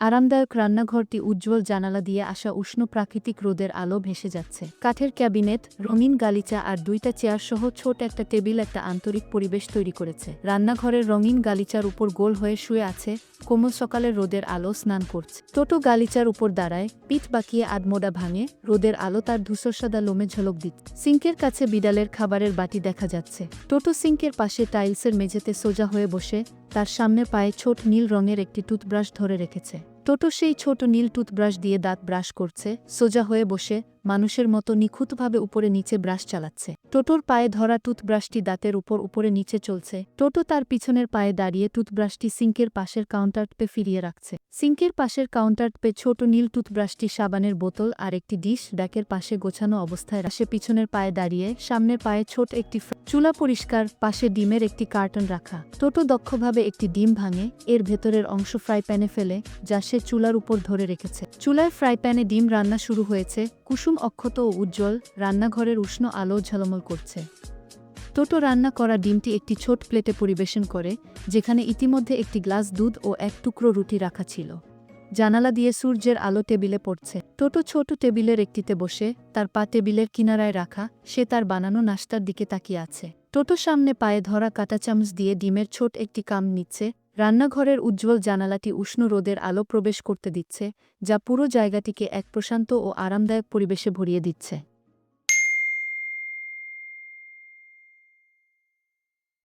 আরামদায়ক রান্নাঘরটি উজ্জ্বল জানালা দিয়ে আসা উষ্ণ প্রাকৃতিক রোদের আলো ভেসে যাচ্ছে। কাঠের ক্যাবিনেট, রঙিন গালিচা আর 2টা চেয়ার সহ ছোট একটা টেবিল একটা আন্তরিক পরিবেশ তৈরি করেছে। রান্নাঘরের রঙিন গালিচার উপর গোল হয়ে শুয়ে আছে কোমল সকালের রোদের আলো স্নান করছে। টোটো গালিচার উপর দাঁড়ায়, পিঠ বাঁকিয়ে আধমোড়া ভাঙে, রোদের আলো তার ধূসরসাদা লোমে ঝলক দিচ্ছে। সিঙ্কের কাছে বিড়ালের খাবারের বাটি দেখা যাচ্ছে। টোটো সিঙ্কের পাশে টাইলসের মেঝেতে সোজা হয়ে বসে, তার সামনে পায়ে ছোট নীল রঙের একটি টুথব্রাশ ধরে রেখেছে। টোটো সেই ছোট নীল টুথব্রাশ দিয়ে দাঁত ব্রাশ করছে, সোজা হয়ে বসে, মানুষের মতো নিখুঁতভাবে উপরে নিচে ব্রাশ চালাচ্ছে। টোটোর পায়ে ধরা টুথব্রাশটি দাঁতের উপর উপরে নিচে চলছে। টোটো তার পিছনের পায়ে দাঁড়িয়ে টুথব্রাশটি সিঙ্কের পাশের কাউন্টারটপে ফিরিয়ে রাখছে। সিঙ্কের পাশের কাউন্টারটপে ছোট নীল টুথব্রাশটি, সাবানের বোতল আর একটি ডিশ ড্যাকের পাশে গোছানো অবস্থায় রাখে। পিছনের পায়ে দাঁড়িয়ে, সামনের পায়ে ছোট একটি চুলা পরিষ্কার, পাশে ডিমের একটি কার্টন রাখা। টোটো দক্ষভাবে একটি ডিম ভাঙে, এর ভেতরের অংশ ফ্রাই প্যানে ফেলে, যা সে চুলার উপর ধরে রেখেছে। চুলায় ফ্রাই প্যানে ডিম রান্না শুরু হয়েছে, কুসুম অক্ষত ও উজ্জ্বল, রান্নাঘরের উষ্ণ আলো ঝলমল করছে। টোটো রান্না করা ডিমটি একটি ছোট প্লেটে পরিবেশন করে, যেখানে ইতিমধ্যে একটি গ্লাস দুধ ও এক টুকরো রুটি রাখা ছিল। জানালা দিয়ে সূর্যের আলো টেবিলে পড়ছে। টোটো ছোট টেবিলের একটিতে বসে, তার পা টেবিলের কিনারায় রাখা, সে তার বানানো নাশতার দিকে তাকিয়ে আছে। টোটো সামনে পায়ে ধরা কাঁটা চামচ দিয়ে ডিমের ছোট একটি কাম নিচ্ছে। রান্নাঘরের উজ্জ্বল জানালাটি উষ্ণ রোদের আলো প্রবেশ করতে দিচ্ছে, যা পুরো জায়গাটিকে এক প্রশান্ত ও আরামদায়ক পরিবেশে ভরিয়ে দিচ্ছে।